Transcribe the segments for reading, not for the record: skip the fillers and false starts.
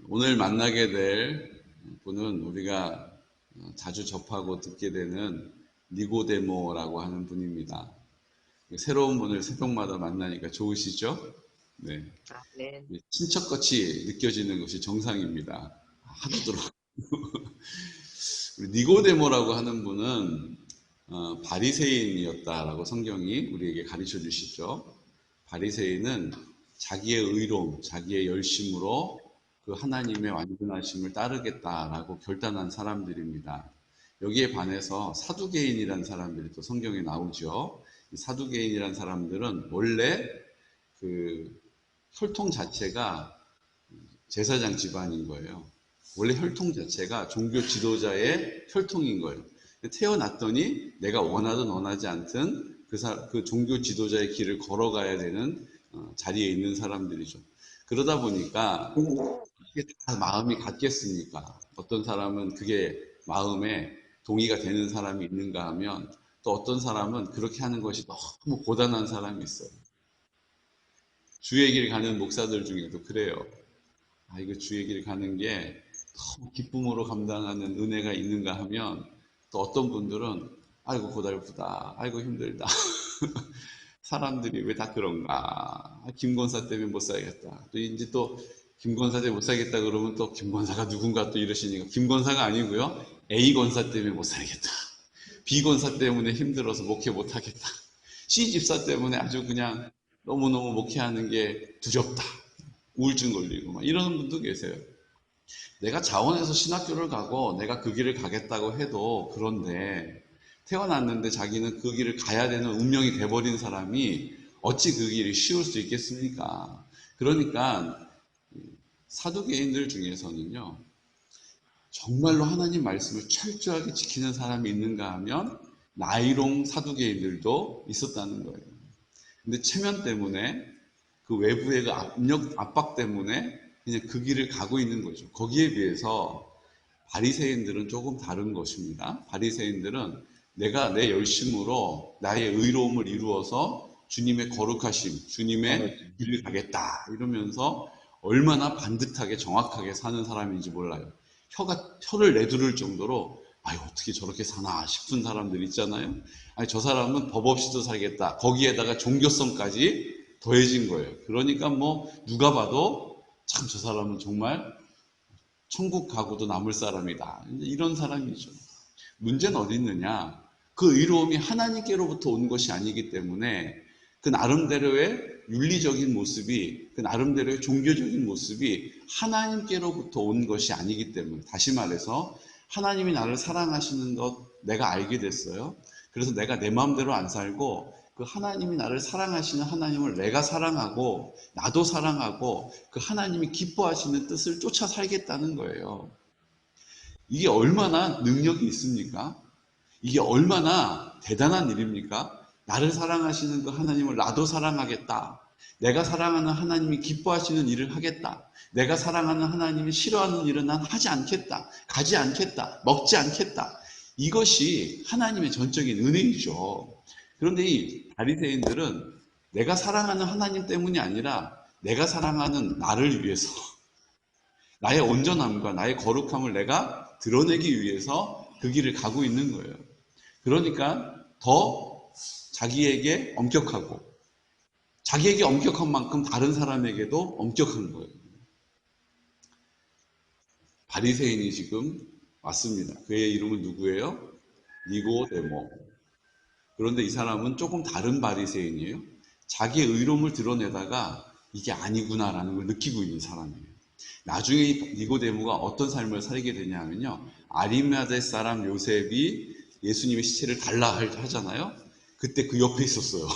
오늘 만나게 될 분은 우리가 자주 접하고 듣게 되는 니고데모라고 하는 분입니다. 새로운 분을 새벽마다 만나니까 좋으시죠? 네. 네. 친척같이 느껴지는 것이 정상입니다. 하도 들어. 우리 니고데모라고 하는 분은 바리새인이었다라고 성경이 우리에게 가르쳐 주시죠. 바리새인은 자기의 의로움, 자기의 열심으로 그 하나님의 완전하심을 따르겠다라고 결단한 사람들입니다. 여기에 반해서 사두개인이라는 사람들이 또 성경에 나오죠. 이 사두개인이라는 사람들은 원래 그 혈통 자체가 제사장 집안인 거예요. 원래 혈통 자체가 종교 지도자의 혈통인 거예요. 태어났더니 내가 원하든 원하지 않든 그 종교 지도자의 길을 걸어가야 되는 자리에 있는 사람들이죠. 그러다 보니까 이게 다 마음이 같겠습니까? 어떤 사람은 그게 마음에 동의가 되는 사람이 있는가 하면 또 어떤 사람은 그렇게 하는 것이 너무 고단한 사람이 있어요. 주의 길 가는 목사들 중에도 그래요. 이거 주의 길 가는 게 너무 기쁨으로 감당하는 은혜가 있는가 하면 또 어떤 분들은 아이고 고달프다, 아이고 힘들다. 사람들이 왜 다 그런가? 김권사 때문에 못 살겠다. 또 이제 또 김권사 때문에 못 살겠다 그러면 또 김권사가 누군가 또 이러시니까 김권사가 아니고요. A 권사 때문에 못 살겠다. B 권사 때문에 힘들어서 목회 못 하겠다. C 집사 때문에 아주 그냥 너무너무 목회하는 게 두렵다. 우울증 걸리고 막 이런 분도 계세요. 내가 자원해서 신학교를 가고 내가 그 길을 가겠다고 해도 그런데 태어났는데 자기는 그 길을 가야 되는 운명이 돼버린 사람이 어찌 그 길이 쉬울 수 있겠습니까? 그러니까 사두개인들 중에서는요, 정말로 하나님 말씀을 철저하게 지키는 사람이 있는가 하면 나이롱 사두개인들도 있었다는 거예요. 근데 체면 때문에 그 외부의 그 압박 때문에 그냥 그 길을 가고 있는 거죠. 거기에 비해서 바리새인들은 조금 다른 것입니다. 바리새인들은 내가 내 열심으로 나의 의로움을 이루어서 주님의 거룩하심, 주님의 길을 가겠다 이러면서 얼마나 반듯하게 정확하게 사는 사람인지 몰라요. 혀를 내두를 정도로 어떻게 저렇게 사나 싶은 사람들 있잖아요. 저 사람은 법 없이도 살겠다. 거기에다가 종교성까지 더해진 거예요. 그러니까 뭐 누가 봐도 참 저 사람은 정말 천국 가고도 남을 사람이다. 이런 사람이죠. 문제는 어디 있느냐? 그 의로움이 하나님께로부터 온 것이 아니기 때문에 그 나름대로의 윤리적인 모습이, 그 나름대로의 종교적인 모습이 하나님께로부터 온 것이 아니기 때문에, 다시 말해서 하나님이 나를 사랑하시는 것 내가 알게 됐어요. 그래서 내가 내 마음대로 안 살고 그 하나님이 나를 사랑하시는 하나님을 내가 사랑하고 나도 사랑하고 그 하나님이 기뻐하시는 뜻을 쫓아 살겠다는 거예요. 이게 얼마나 능력이 있습니까? 이게 얼마나 대단한 일입니까? 나를 사랑하시는 그 하나님을 나도 사랑하겠다. 내가 사랑하는 하나님이 기뻐하시는 일을 하겠다. 내가 사랑하는 하나님이 싫어하는 일은 난 하지 않겠다. 가지 않겠다. 먹지 않겠다. 이것이 하나님의 전적인 은혜이죠. 그런데 이 바리새인들은 내가 사랑하는 하나님 때문이 아니라 내가 사랑하는 나를 위해서 나의 온전함과 나의 거룩함을 내가 드러내기 위해서 그 길을 가고 있는 거예요. 그러니까 더 자기에게 엄격하고 자기에게 엄격한 만큼 다른 사람에게도 엄격한 거예요. 바리새인이 지금 왔습니다. 그의 이름은 누구예요? 니고데모. 그런데 이 사람은 조금 다른 바리새인이에요. 자기의 의로움을 드러내다가 이게 아니구나라는 걸 느끼고 있는 사람이에요. 나중에 니고데모가 어떤 삶을 살게 되냐면요. 아리마대 사람 요셉이 예수님의 시체를 달라 하잖아요. 그때 그 옆에 있었어요.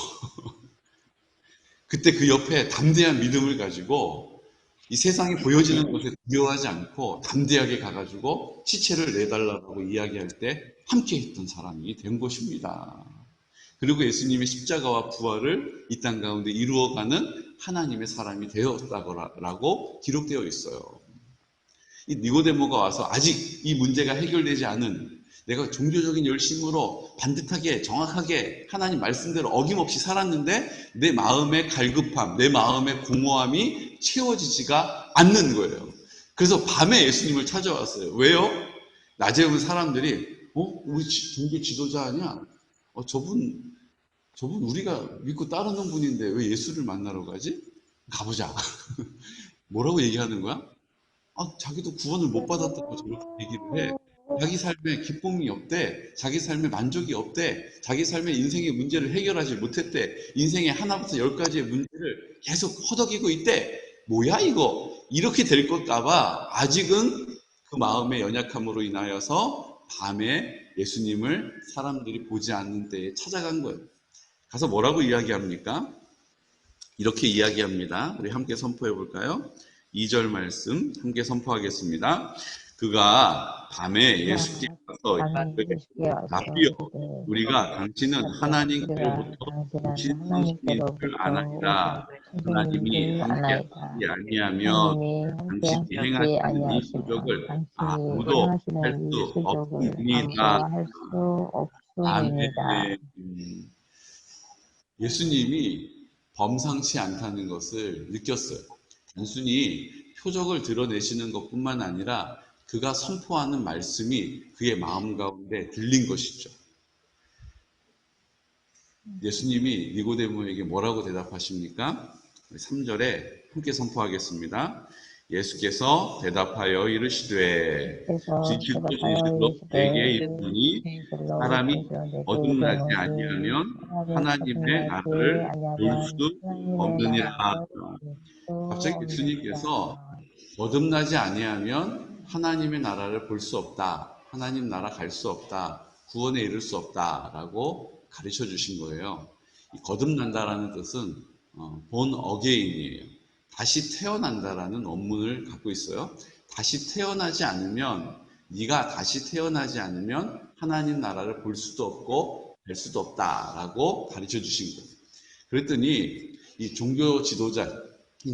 그때 그 옆에 담대한 믿음을 가지고 이 세상이 보여지는 것에 두려워하지 않고 담대하게 가가지고 시체를 내달라고 이야기할 때 함께 했던 사람이 된 것입니다. 그리고 예수님의 십자가와 부활을 이 땅 가운데 이루어가는 하나님의 사람이 되었다고 기록되어 있어요. 이 니고데모가 와서 아직 이 문제가 해결되지 않은, 내가 종교적인 열심으로 반듯하게 정확하게 하나님 말씀대로 어김없이 살았는데 내 마음의 갈급함, 내 마음의 공허함이 채워지지가 않는 거예요. 그래서 밤에 예수님을 찾아왔어요. 왜요? 낮에 오면 사람들이 우리 종교 지도자 아니야? 저분 우리가 믿고 따르는 분인데 왜 예수를 만나러 가지? 가보자. 뭐라고 얘기하는 거야? 자기도 구원을 못 받았다고 저렇게 얘기를 해. 자기 삶에 기쁨이 없대. 자기 삶에 만족이 없대. 자기 삶의 인생의 문제를 해결하지 못했대. 인생의 하나부터 열까지의 문제를 계속 허덕이고 있대. 뭐야 이거? 이렇게 될 것까봐 아직은 그 마음의 연약함으로 인하여서 밤에 예수님을 사람들이 보지 않는 때에 찾아간 거예요. 가서 뭐라고 이야기합니까? 이렇게 이야기합니다. 우리 함께 선포해 볼까요? 2절 말씀 함께 선포하겠습니다. 그가 밤에 예수께 와서 이르되 라비요, 우리가 당신은 하나님께로부터 오신 선생인 줄 아나이다. 하나님이 함께하지 아니하면 당신이 행하시는 이 표적을 아무도 할 수 없습니다. 아멘. 예수님이 범상치 않다는 것을 느꼈어요. 단순히 표적을 드러내시는 것뿐만 아니라 그가 선포하는 말씀이 그의 마음 가운데 들린 것이죠. 예수님이 니고데모에게 뭐라고 대답하십니까? 3절에 함께 선포하겠습니다. 예수께서 대답하여 이르시되 진실로 진실로 내게 이르노니 사람이 거듭나지 아니하면 하나님의 나라를 볼 수 없느니라. 갑자기 예수님께서 거듭나지 아니하면 하나님의 나라를 볼 수 없다. 하나님 나라 갈 수 없다. 구원에 이를 수 없다라고 가르쳐 주신 거예요. 이 거듭난다라는 뜻은 born again이에요. 다시 태어난다라는 원문을 갖고 있어요. 다시 태어나지 않으면, 네가 다시 태어나지 않으면 하나님 나라를 볼 수도 없고 뵐 수도 없다라고 가르쳐 주신 거예요. 그랬더니 이 종교 지도자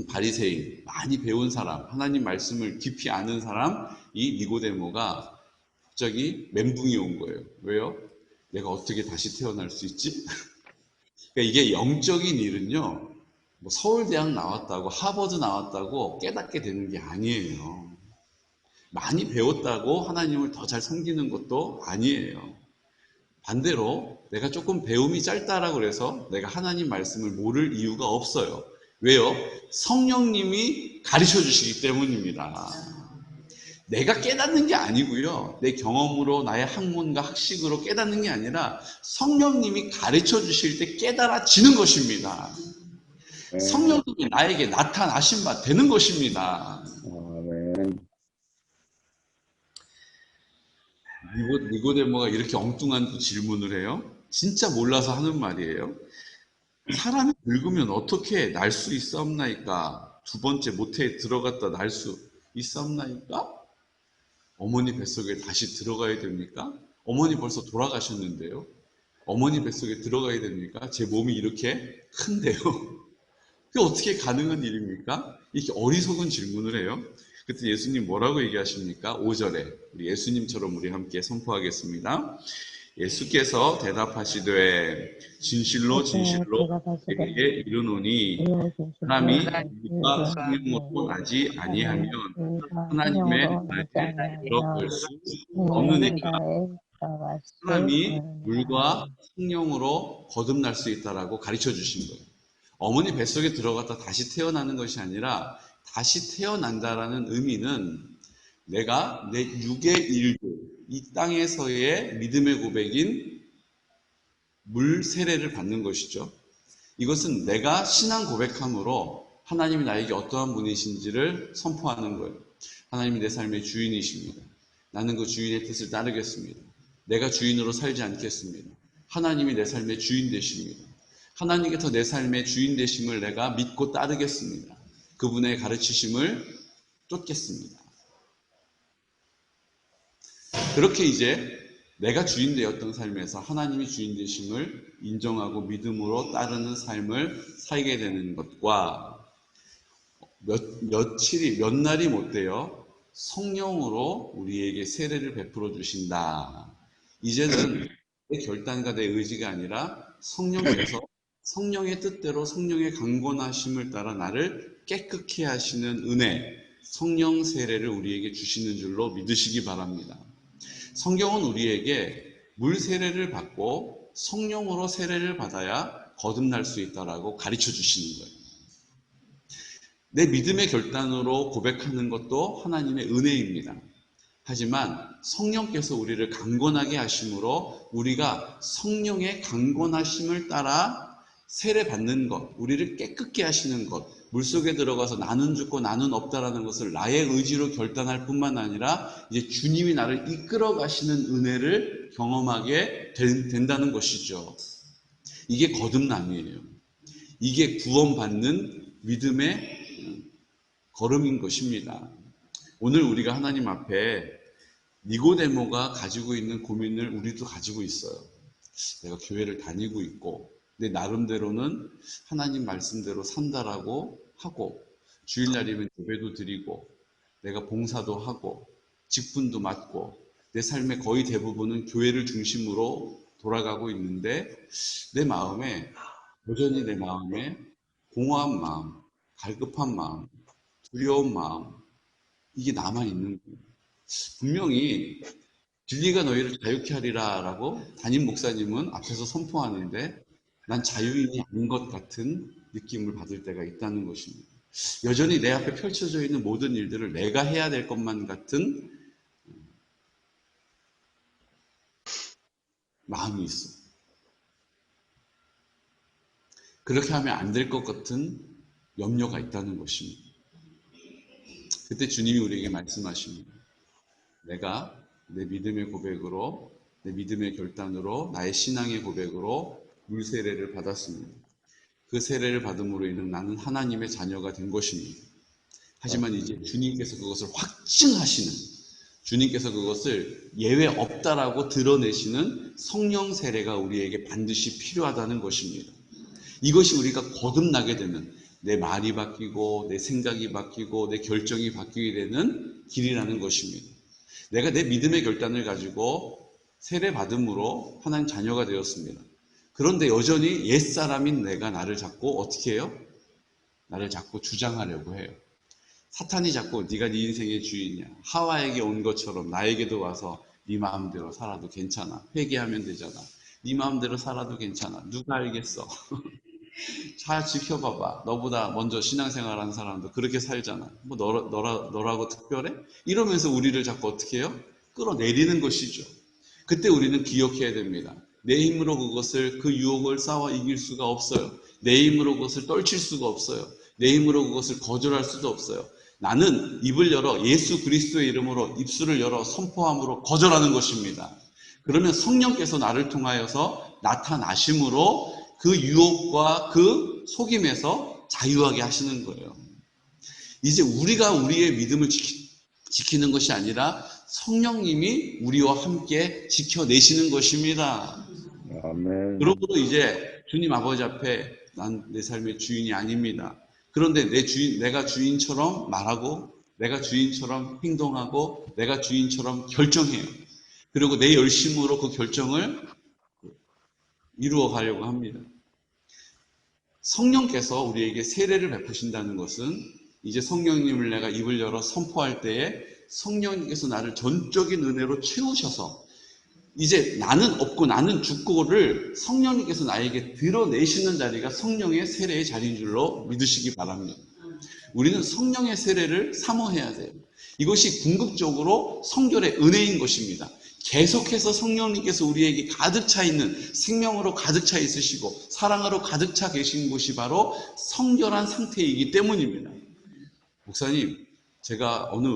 바리새인, 많이 배운 사람, 하나님 말씀을 깊이 아는 사람, 이 니고데모가 갑자기 멘붕이 온 거예요. 왜요? 내가 어떻게 다시 태어날 수 있지? 그러니까 이게 영적인 일은요, 뭐 서울대학 나왔다고 하버드 나왔다고 깨닫게 되는 게 아니에요. 많이 배웠다고 하나님을 더 잘 섬기는 것도 아니에요. 반대로 내가 조금 배움이 짧다라고 해서 내가 하나님 말씀을 모를 이유가 없어요. 왜요? 성령님이 가르쳐 주시기 때문입니다. 내가 깨닫는 게 아니고요. 내 경험으로 나의 학문과 학식으로 깨닫는 게 아니라 성령님이 가르쳐 주실 때 깨달아지는 것입니다. 성령님이 나에게 나타나신 바 되는 것입니다. 니고데모가 이렇게 엉뚱한 질문을 해요. 진짜 몰라서 하는 말이에요. 사람이 늙으면 어떻게 날 수 있사옵나이까? 두 번째 모태에 들어갔다 날 수 있사옵나이까? 어머니 뱃속에 다시 들어가야 됩니까? 어머니 벌써 돌아가셨는데요. 어머니 뱃속에 들어가야 됩니까? 제 몸이 이렇게 큰데요. 그게 어떻게 가능한 일입니까? 이렇게 어리석은 질문을 해요. 그때 예수님 뭐라고 얘기하십니까? 5절에 우리 예수님처럼 우리 함께 선포하겠습니다. 예수께서 대답하시되 진실로 진실로 내게 이르노니 사람이 물과 성령으로 나지 아니하면 하나님의 나라에 들어갈 수 없느니라. 사람이 물과 성령으로 거듭날 수 있다라고 가르쳐 주신 거예요. 어머니 뱃속에 들어갔다 다시 태어나는 것이 아니라 다시 태어난다라는 의미는 내가 내 육의 일들, 이 땅에서의 믿음의 고백인 물 세례를 받는 것이죠. 이것은 내가 신앙 고백함으로 하나님이 나에게 어떠한 분이신지를 선포하는 거예요. 하나님이 내 삶의 주인이십니다. 나는 그 주인의 뜻을 따르겠습니다. 내가 주인으로 살지 않겠습니다. 하나님이 내 삶의 주인 되십니다. 하나님께서 내 삶의 주인 되심을 내가 믿고 따르겠습니다. 그분의 가르치심을 쫓겠습니다. 그렇게 이제 내가 주인 되었던 삶에서 하나님이 주인 되심을 인정하고 믿음으로 따르는 삶을 살게 되는 것과 몇 날이 못 되어 성령으로 우리에게 세례를 베풀어 주신다. 이제는 내 결단과 내 의지가 아니라 성령께서 성령의 뜻대로 성령의 강권하심을 따라 나를 깨끗게 하시는 은혜, 성령 세례를 우리에게 주시는 줄로 믿으시기 바랍니다. 성경은 우리에게 물 세례를 받고 성령으로 세례를 받아야 거듭날 수 있다라고 가르쳐 주시는 거예요. 내 믿음의 결단으로 고백하는 것도 하나님의 은혜입니다. 하지만 성령께서 우리를 강권하게 하심으로 우리가 성령의 강권하심을 따라 세례 받는 것, 우리를 깨끗게 하시는 것, 물속에 들어가서 나는 죽고 나는 없다라는 것을 나의 의지로 결단할 뿐만 아니라 이제 주님이 나를 이끌어 가시는 은혜를 경험하게 된다는 것이죠. 이게 거듭남이에요. 이게 구원받는 믿음의 걸음인 것입니다. 오늘 우리가 하나님 앞에 니고데모가 가지고 있는 고민을 우리도 가지고 있어요. 내가 교회를 다니고 있고 내 나름대로는 하나님 말씀대로 산다라고 하고 주일날이면 예배도 드리고 내가 봉사도 하고 직분도 맡고 내 삶의 거의 대부분은 교회를 중심으로 돌아가고 있는데 여전히 내 마음에 공허한 마음, 갈급한 마음, 두려운 마음, 이게 남아있는 거예요. 분명히 진리가 너희를 자유케 하리라 라고 담임 목사님은 앞에서 선포하는데 난 자유인이 아닌 것 같은 느낌을 받을 때가 있다는 것입니다. 여전히 내 앞에 펼쳐져 있는 모든 일들을 내가 해야 될 것만 같은 마음이 있어. 그렇게 하면 안 될 것 같은 염려가 있다는 것입니다. 그때 주님이 우리에게 말씀하십니다. 내가 내 믿음의 고백으로, 내 믿음의 결단으로, 나의 신앙의 고백으로 물 세례를 받았습니다. 그 세례를 받음으로 인해 나는 하나님의 자녀가 된 것입니다. 하지만 이제 주님께서 그것을 확증하시는, 주님께서 그것을 예외 없다라고 드러내시는 성령 세례가 우리에게 반드시 필요하다는 것입니다. 이것이 우리가 거듭나게 되는, 내 말이 바뀌고 내 생각이 바뀌고 내 결정이 바뀌게 되는 길이라는 것입니다. 내가 내 믿음의 결단을 가지고 세례 받음으로 하나님 자녀가 되었습니다. 그런데 여전히 옛사람인 내가 나를 자꾸 어떻게 해요? 나를 자꾸 주장하려고 해요. 사탄이 자꾸 네가 네 인생의 주인이야. 하와에게 온 것처럼 나에게도 와서 네 마음대로 살아도 괜찮아. 회개하면 되잖아. 네 마음대로 살아도 괜찮아. 누가 알겠어? 잘 지켜봐봐. 너보다 먼저 신앙생활하는 사람도 그렇게 살잖아. 뭐 너라고 특별해? 이러면서 우리를 자꾸 어떻게 해요? 끌어내리는 것이죠. 그때 우리는 기억해야 됩니다. 내 힘으로 그 유혹을 싸워 이길 수가 없어요. 내 힘으로 그것을 떨칠 수가 없어요. 내 힘으로 그것을 거절할 수도 없어요. 나는 입을 열어 예수 그리스도의 이름으로 입술을 열어 선포함으로 거절하는 것입니다. 그러면 성령께서 나를 통하여서 나타나심으로 그 유혹과 그 속임에서 자유하게 하시는 거예요. 이제 우리가 우리의 믿음을 지키는 것이 아니라 성령님이 우리와 함께 지켜내시는 것입니다. 아멘. 그러므로 이제 주님 아버지 앞에 난 내 삶의 주인이 아닙니다. 그런데 내가 주인처럼 말하고 내가 주인처럼 행동하고 내가 주인처럼 결정해요. 그리고 내 열심으로 그 결정을 이루어 가려고 합니다. 성령께서 우리에게 세례를 베푸신다는 것은 이제 성령님을 내가 입을 열어 선포할 때에 성령님께서 나를 전적인 은혜로 채우셔서 이제 나는 없고 나는 죽고를 성령님께서 나에게 드러내시는 자리가 성령의 세례의 자리인 줄로 믿으시기 바랍니다. 우리는 성령의 세례를 사모해야 돼요. 이것이 궁극적으로 성결의 은혜인 것입니다. 계속해서 성령님께서 우리에게 가득 차 있는 생명으로 가득 차 있으시고 사랑으로 가득 차 계신 곳이 바로 성결한 상태이기 때문입니다. 목사님, 제가 어느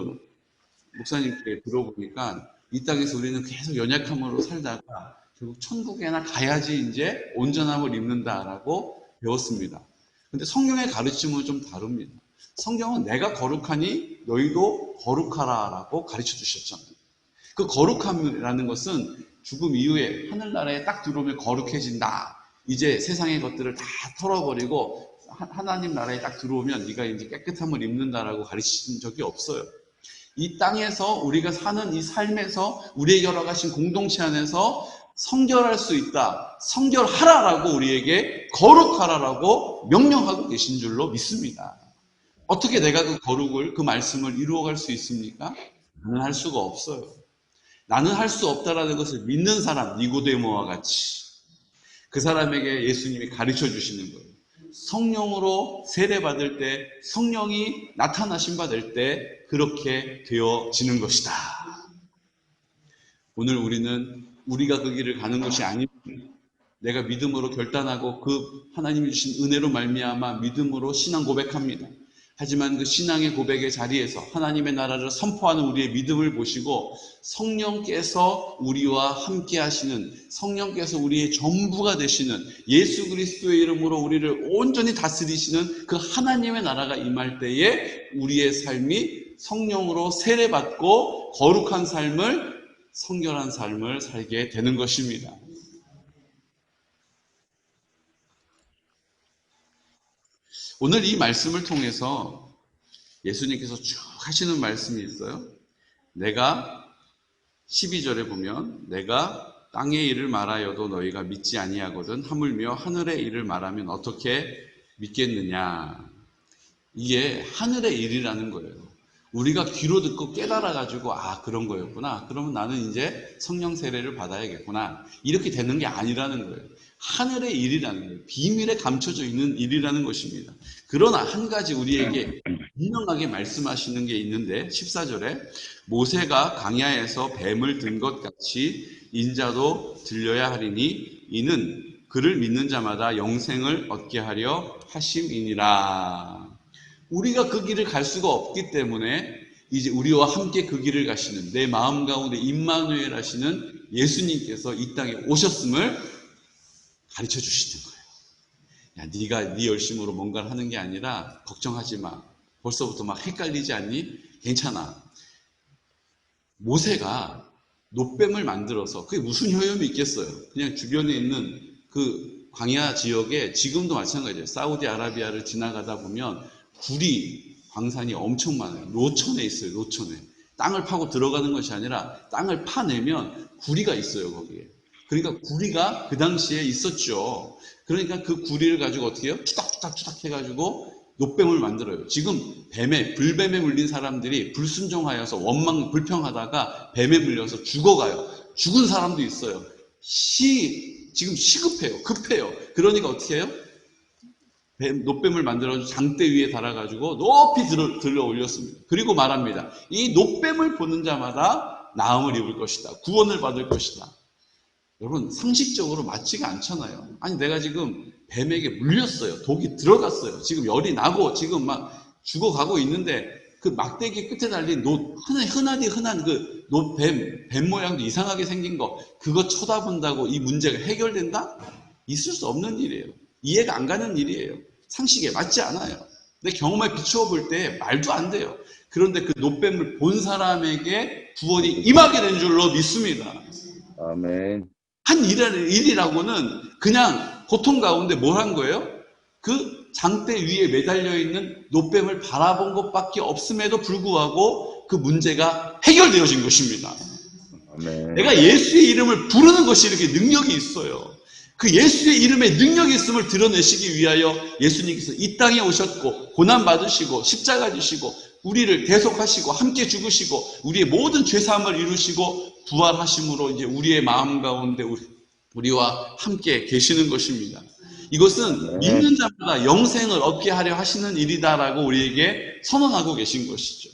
목사님께 들어보니까 이 땅에서 우리는 계속 연약함으로 살다가 결국 천국에나 가야지 이제 온전함을 입는다라고 배웠습니다. 근데 성경의 가르침은 좀 다릅니다. 성경은 내가 거룩하니 너희도 거룩하라라고 가르쳐 주셨잖아요. 그 거룩함이라는 것은 죽음 이후에 하늘나라에 딱 들어오면 거룩해진다. 이제 세상의 것들을 다 털어버리고 하나님 나라에 딱 들어오면 네가 이제 깨끗함을 입는다라고 가르치신 적이 없어요. 이 땅에서 우리가 사는 이 삶에서 우리에게 허락하신 공동체 안에서 성결할 수 있다. 성결하라라고 우리에게 거룩하라라고 명령하고 계신 줄로 믿습니다. 어떻게 내가 그 거룩을, 그 말씀을 이루어갈 수 있습니까? 나는 할 수가 없어요. 나는 할 수 없다라는 것을 믿는 사람, 니고데모와 같이 그 사람에게 예수님이 가르쳐 주시는 거예요. 성령으로 세례받을 때, 성령이 나타나신 받을 때 그렇게 되어지는 것이다. 오늘 우리는 우리가 그 길을 가는 것이 아니고 내가 믿음으로 결단하고 그 하나님이 주신 은혜로 말미암아 믿음으로 신앙 고백합니다. 하지만 그 신앙의 고백의 자리에서 하나님의 나라를 선포하는 우리의 믿음을 보시고 성령께서 우리와 함께 하시는, 성령께서 우리의 전부가 되시는, 예수 그리스도의 이름으로 우리를 온전히 다스리시는 그 하나님의 나라가 임할 때에 우리의 삶이 성령으로 세례받고 거룩한 삶을, 성결한 삶을 살게 되는 것입니다. 오늘 이 말씀을 통해서 예수님께서 쭉 하시는 말씀이 있어요. 내가 12절에 보면 내가 땅의 일을 말하여도 너희가 믿지 아니하거든 하물며 하늘의 일을 말하면 어떻게 믿겠느냐. 이게 하늘의 일이라는 거예요. 우리가 귀로 듣고 깨달아가지고 아 그런 거였구나. 그러면 나는 이제 성령 세례를 받아야겠구나. 이렇게 되는 게 아니라는 거예요. 하늘의 일이라는 거예요. 비밀에 감춰져 있는 일이라는 것입니다. 그러나 한 가지 우리에게 분명하게 말씀하시는 게 있는데 14절에 모세가 광야에서 뱀을 든 것 같이 인자도 들려야 하리니 이는 그를 믿는 자마다 영생을 얻게 하려 하심이니라. 우리가 그 길을 갈 수가 없기 때문에 이제 우리와 함께 그 길을 가시는 내 마음 가운데 임마누엘 하시는 예수님께서 이 땅에 오셨음을 가르쳐 주시는 거예요. 야, 네가 네 열심으로 뭔가를 하는 게 아니라 걱정하지 마. 벌써부터 막 헷갈리지 않니? 괜찮아. 모세가 놋뱀을 만들어서 그게 무슨 효용이 있겠어요? 그냥 주변에 있는 그 광야 지역에 지금도 마찬가지예요. 사우디아라비아를 지나가다 보면 구리 광산이 엄청 많아요. 노천에 있어요. 노천에. 땅을 파고 들어가는 것이 아니라 땅을 파내면 구리가 있어요. 거기에. 그러니까 구리가 그 당시에 있었죠. 그러니까 그 구리를 가지고 어떻게 해요? 투닥투닥 해가지고 놋뱀을 만들어요. 지금 불뱀에 물린 사람들이 불순종하여서 원망, 불평하다가 뱀에 물려서 죽어가요. 죽은 사람도 있어요. 지금 시급해요. 급해요. 그러니까 어떻게 해요? 놋뱀을 만들어서 장대 위에 달아가지고 높이 들어 올렸습니다. 그리고 말합니다. 이 놋뱀을 보는 자마다 나음을 입을 것이다. 구원을 받을 것이다. 여러분 상식적으로 맞지가 않잖아요. 아니 내가 지금 뱀에게 물렸어요. 독이 들어갔어요. 지금 열이 나고 지금 막 죽어가고 있는데 그 막대기 끝에 달린 흔한 그 뱀 모양도 이상하게 생긴 거 그거 쳐다본다고 이 문제가 해결된다? 있을 수 없는 일이에요. 이해가 안 가는 일이에요. 상식에 맞지 않아요. 내 경험에 비추어 볼 때 말도 안 돼요. 그런데 그 놋뱀을 본 사람에게 구원이 임하게 된 줄로 믿습니다. 아멘. 한 일이라고는 그냥 고통 가운데 뭘 한 거예요? 그 장대 위에 매달려 있는 놋뱀을 바라본 것밖에 없음에도 불구하고 그 문제가 해결되어진 것입니다. 아멘. 내가 예수의 이름을 부르는 것이 이렇게 능력이 있어요. 그 예수의 이름에 능력이 있음을 드러내시기 위하여 예수님께서 이 땅에 오셨고 고난 받으시고 십자가 지시고 우리를 대속하시고 함께 죽으시고 우리의 모든 죄사함을 이루시고 부활하심으로 이제 우리의 마음 가운데 우리와 함께 계시는 것입니다. 이것은 믿는 자마다 영생을 얻게 하려 하시는 일이다라고 우리에게 선언하고 계신 것이죠.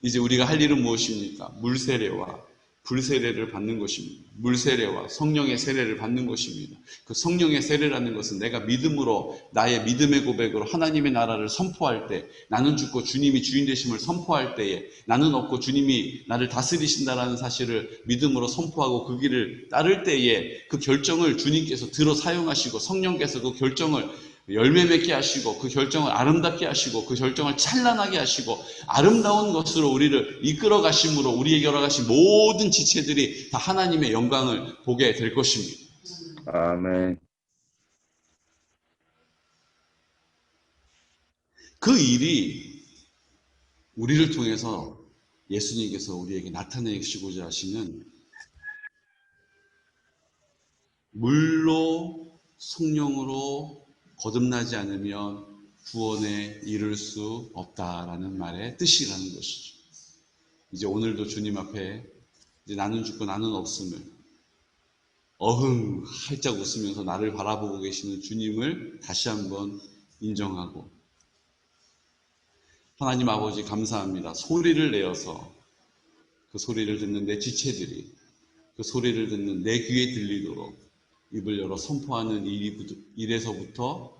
이제 우리가 할 일은 무엇입니까? 물세례와 불세례를 받는 것입니다. 물세례와 성령의 세례를 받는 것입니다. 그 성령의 세례라는 것은 내가 믿음으로 나의 믿음의 고백으로 하나님의 나라를 선포할 때 나는 죽고 주님이 주인 되심을 선포할 때에 나는 없고 주님이 나를 다스리신다라는 사실을 믿음으로 선포하고 그 길을 따를 때에 그 결정을 주님께서 들어 사용하시고 성령께서 그 결정을 열매 맺게 하시고 그 결정을 아름답게 하시고 그 결정을 찬란하게 하시고 아름다운 것으로 우리를 이끌어 가심으로 우리에게 열어가신 모든 지체들이 다 하나님의 영광을 보게 될 것입니다. 아멘. 그 일이 우리를 통해서 예수님께서 우리에게 나타내시고자 하시는 물로 성령으로 거듭나지 않으면 구원에 이를 수 없다라는 말의 뜻이라는 것이죠. 이제 오늘도 주님 앞에 이제 나는 죽고 나는 없음을 어흥 활짝 웃으면서 나를 바라보고 계시는 주님을 다시 한번 인정하고, 하나님 아버지 감사합니다. 소리를 내어서 그 소리를 듣는 내 지체들이 그 소리를 듣는 내 귀에 들리도록 입을 열어 선포하는 일에서부터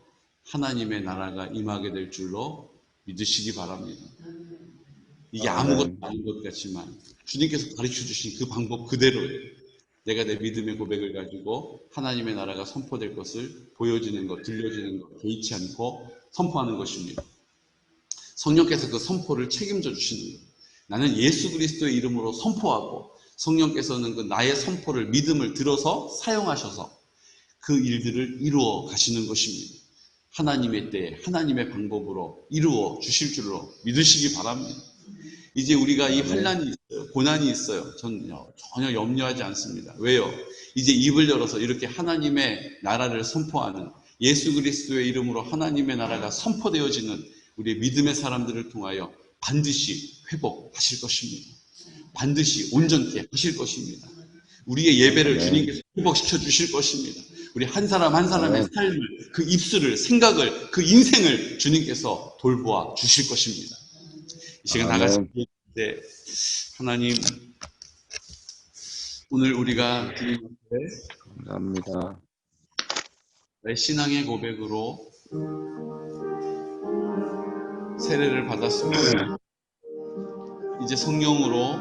하나님의 나라가 임하게 될 줄로 믿으시기 바랍니다. 이게 아무것도 아닌 것 같지만 주님께서 가르쳐 주신 그 방법 그대로예요. 내가 내 믿음의 고백을 가지고 하나님의 나라가 선포될 것을 보여지는 것, 들려지는 것, 개의치 않고 선포하는 것입니다. 성령께서 그 선포를 책임져 주시는 거예요. 나는 예수 그리스도의 이름으로 선포하고, 성령께서는 그 나의 선포를, 믿음을 들어서 사용하셔서 그 일들을 이루어 가시는 것입니다. 하나님의 때에 하나님의 방법으로 이루어 주실 줄로 믿으시기 바랍니다. 이제 우리가 이 환난이 있어요, 고난이 있어요. 전혀 염려하지 않습니다. 왜요? 이제 입을 열어서 이렇게 하나님의 나라를 선포하는, 예수 그리스도의 이름으로 하나님의 나라가 선포되어지는 우리의 믿음의 사람들을 통하여 반드시 회복하실 것입니다. 반드시 온전케 하실 것입니다. 우리의 예배를 주님께서 회복시켜 주실 것입니다. 우리 한 사람 한 사람의 삶을, 그 입술을, 생각을, 그 인생을 주님께서 돌보아 주실 것입니다. 이 시간 다 같이 네, 하나님, 오늘 우리가 주님 앞에 감사합니다. 내 신앙의 고백으로 세례를 받았습니다. 이제 성령으로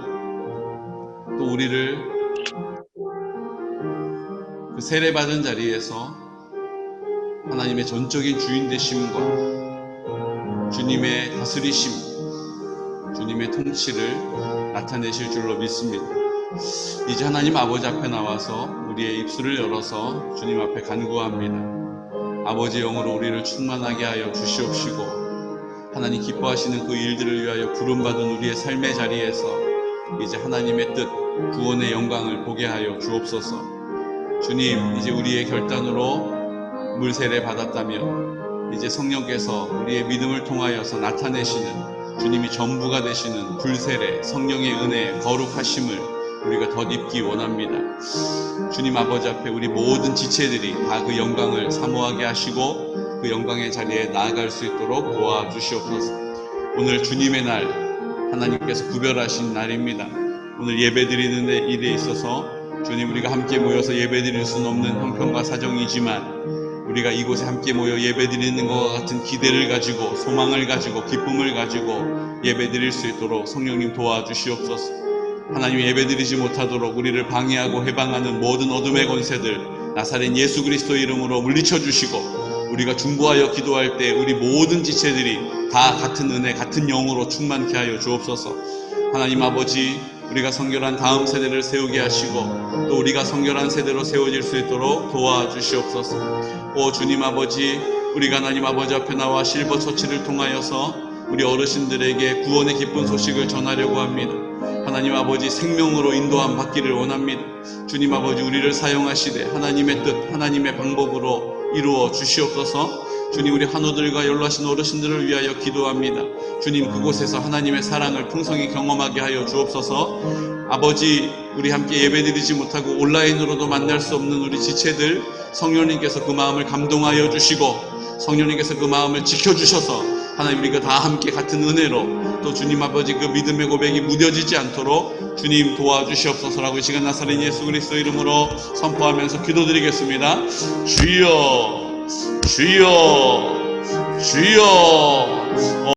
또 우리를 그 세례받은 자리에서 하나님의 전적인 주인 되심과 주님의 다스리심, 주님의 통치를 나타내실 줄로 믿습니다. 이제 하나님 아버지 앞에 나와서 우리의 입술을 열어서 주님 앞에 간구합니다. 아버지 영으로 우리를 충만하게 하여 주시옵시고, 하나님 기뻐하시는 그 일들을 위하여 부름받은 우리의 삶의 자리에서 이제 하나님의 뜻, 구원의 영광을 보게 하여 주옵소서. 주님, 이제 우리의 결단으로 물세례 받았다면 이제 성령께서 우리의 믿음을 통하여서 나타내시는, 주님이 전부가 되시는 불세례, 성령의 은혜, 거룩하심을 우리가 덧입기 원합니다. 주님 아버지 앞에 우리 모든 지체들이 다 그 영광을 사모하게 하시고 그 영광의 자리에 나아갈 수 있도록 도와주시옵소서. 오늘 주님의 날, 하나님께서 구별하신 날입니다. 오늘 예배드리는 일에 있어서 주님, 우리가 함께 모여서 예배드릴 수는 없는 형편과 사정이지만 우리가 이곳에 함께 모여 예배드리는 것과 같은 기대를 가지고, 소망을 가지고, 기쁨을 가지고 예배드릴 수 있도록 성령님 도와주시옵소서. 하나님, 예배드리지 못하도록 우리를 방해하고 해방하는 모든 어둠의 권세들 나사렛 예수 그리스도 이름으로 물리쳐 주시고, 우리가 중보하여 기도할 때 우리 모든 지체들이 다 같은 은혜, 같은 영으로 충만케 하여 주옵소서. 하나님 아버지, 우리가 성결한 다음 세대를 세우게 하시고 또 우리가 성결한 세대로 세워질 수 있도록 도와주시옵소서. 오 주님 아버지, 우리가 하나님 아버지 앞에 나와 실버처치를 통하여서 우리 어르신들에게 구원의 기쁜 소식을 전하려고 합니다. 하나님 아버지, 생명으로 인도함 받기를 원합니다. 주님 아버지, 우리를 사용하시되 하나님의 뜻, 하나님의 방법으로 이루어 주시옵소서. 주님, 우리 한우들과 연로하신 어르신들을 위하여 기도합니다. 주님, 그곳에서 하나님의 사랑을 풍성히 경험하게 하여 주옵소서. 아버지, 우리 함께 예배드리지 못하고 온라인으로도 만날 수 없는 우리 지체들, 성령님께서 그 마음을 감동하여 주시고 성령님께서 그 마음을 지켜주셔서 하나님, 우리가 다 함께 같은 은혜로 또 주님 아버지 그 믿음의 고백이 무뎌지지 않도록 주님 도와주시옵소서라고 이 시간 나사렛 예수 그리스도 이름으로 선포하면서 기도드리겠습니다. 주여, 주여, 주여.